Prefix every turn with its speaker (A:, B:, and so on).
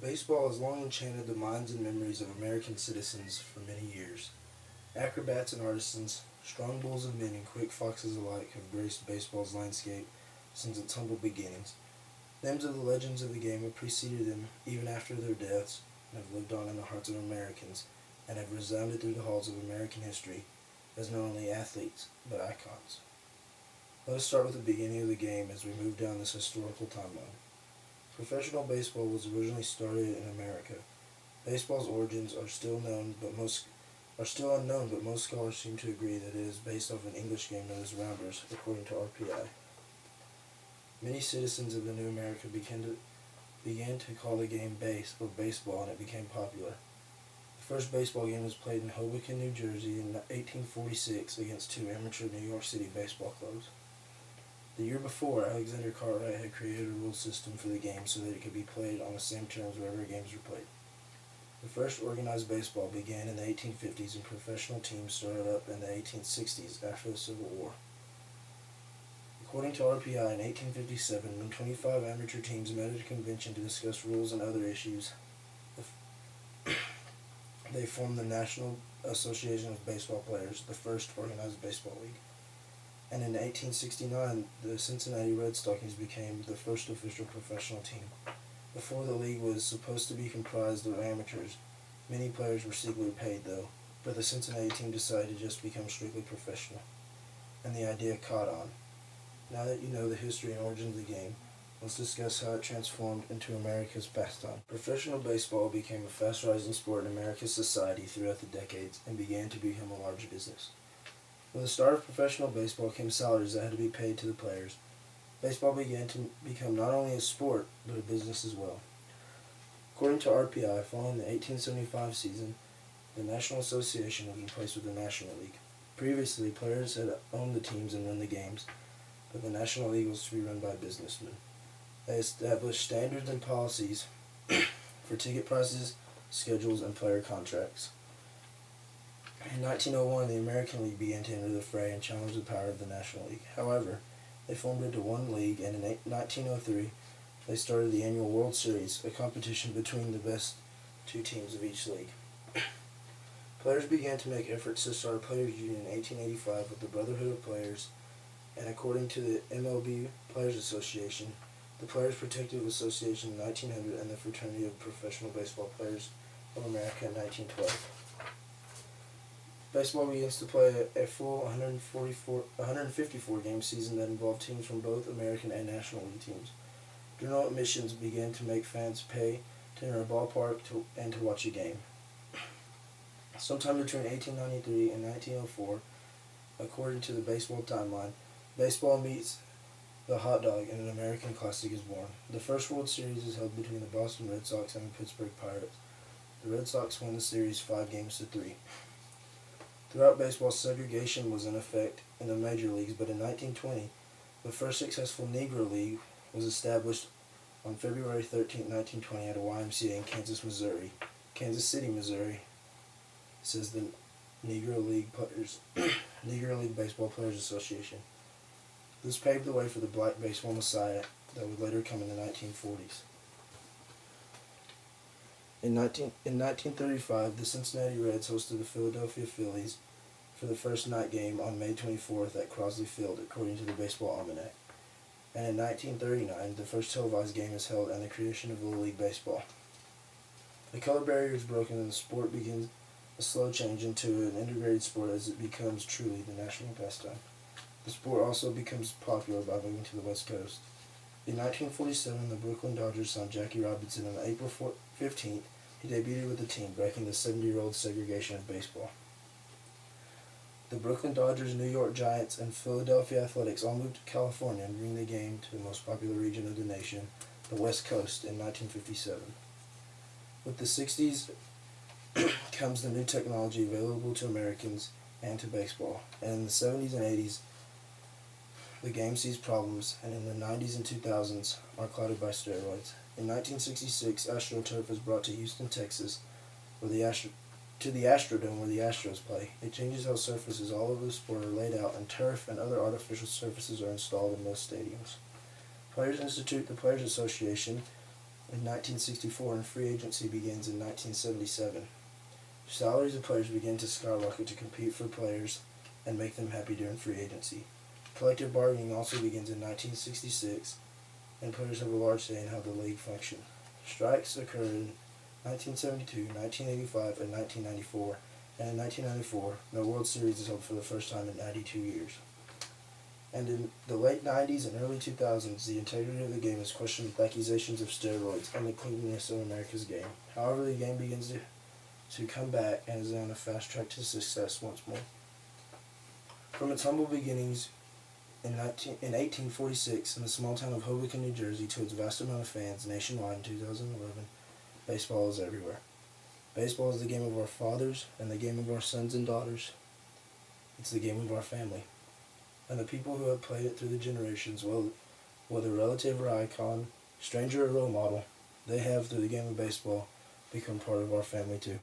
A: Baseball has long enchanted the minds and memories of American citizens for many years. Acrobats and artisans, strong bulls of men and quick foxes alike have graced baseball's landscape since its humble beginnings. Names of the legends of the game have preceded them even after their deaths and have lived on in the hearts of Americans and have resounded through the halls of American history as not only athletes but icons. Let us start with the beginning of the game as we move down this historical timeline. Professional baseball was originally started in America. Baseball's origins are still unknown, but most scholars seem to agree that it is based off an English game known as rounders, according to RPI. Many citizens of the new America began to call the game base or baseball, and it became popular. The first baseball game was played in Hoboken, New Jersey in 1846 against two amateur New York City baseball clubs. The year before, Alexander Cartwright had created a rule system for the game so that it could be played on the same terms wherever games were played. The first organized baseball began in the 1850s and professional teams started up in the 1860s after the Civil War. According to RPI, in 1857, when 25 amateur teams met at a convention to discuss rules and other issues, they formed the National Association of Baseball Players, the first organized baseball league. And in 1869, the Cincinnati Red Stockings became the first official professional team. Before the league was supposed to be comprised of amateurs, many players were secretly paid though, but the Cincinnati team decided to just become strictly professional, and the idea caught on. Now that you know the history and origins of the game, let's discuss how it transformed into America's pastime. Professional baseball became a fast-rising sport in America's society throughout the decades and began to become a large business. With the start of professional baseball came salaries that had to be paid to the players. Baseball began to become not only a sport, but a business as well. According to RPI, following the 1875 season, the National Association was replaced with the National League. Previously, players had owned the teams and run the games, but the National League was to be run by businessmen. They established standards and policies for ticket prices, schedules, and player contracts. In 1901, the American League began to enter the fray and challenge the power of the National League. However, they formed into one league, and in 1903, they started the annual World Series, a competition between the best two teams of each league. Players began to make efforts to start a players' union in 1885 with the Brotherhood of Players, and according to the MLB Players Association, the Players Protective Association in 1900, and the Fraternity of Professional Baseball Players of America in 1912. Baseball begins to play a full 154 game season that involved teams from both American and National League teams. General admissions began to make fans pay to enter a ballpark and to watch a game. Sometime between 1893 and 1904, according to the baseball timeline, baseball meets the hot dog and an American classic is born. The first World Series is held between the Boston Red Sox and the Pittsburgh Pirates. The Red Sox won the series 5-3. Throughout baseball, segregation was in effect in the major leagues, but in 1920, the first successful Negro League was established on February 13, 1920 at a YMCA in Kansas City, Missouri. It says the Negro League Baseball Players Association. This paved the way for the Black Baseball Messiah that would later come in the 1940s. In 1935, the Cincinnati Reds hosted the Philadelphia Phillies for the first night game on May 24th at Crosley Field, according to the Baseball Almanac. And in 1939, the first televised game is held and the creation of Little League Baseball. The color barrier is broken and the sport begins a slow change into an integrated sport as it becomes truly the national pastime. The sport also becomes popular by moving to the West Coast. In 1947, the Brooklyn Dodgers signed Jackie Robinson, and on April 15th, he debuted with the team, breaking the 70-year-old segregation of baseball. The Brooklyn Dodgers, New York Giants, and Philadelphia Athletics all moved to California and bring the game to the most popular region of the nation, the West Coast, in 1957. With the 60s comes the new technology available to Americans and to baseball, and in the 70s and 80s, the game sees problems, and in the 90s and 2000s are clouded by steroids. In 1966, AstroTurf was brought to Houston, Texas, to the Astrodome where the Astros play. It changes how surfaces all over the sport are laid out, and turf and other artificial surfaces are installed in most stadiums. Players Institute, the Players Association, in 1964 and free agency begins in 1977. Salaries of players begin to skyrocket to compete for players and make them happy during free agency. Collective bargaining also begins in 1966, and players have a large say in how the league functions. Strikes occur in 1972, 1985, and 1994, and in 1994, the World Series is held for the first time in 92 years. And in the late 90s and early 2000s, the integrity of the game is questioned with accusations of steroids and the cleanliness of America's game. However, the game begins to come back and is on a fast track to success once more. From its humble beginnings in 1846 in the small town of Hoboken, New Jersey, to its vast amount of fans nationwide in 2011, baseball is everywhere. Baseball is the game of our fathers and the game of our sons and daughters. It's the game of our family. And the people who have played it through the generations, whether relative or icon, stranger or role model, they have, through the game of baseball, become part of our family too.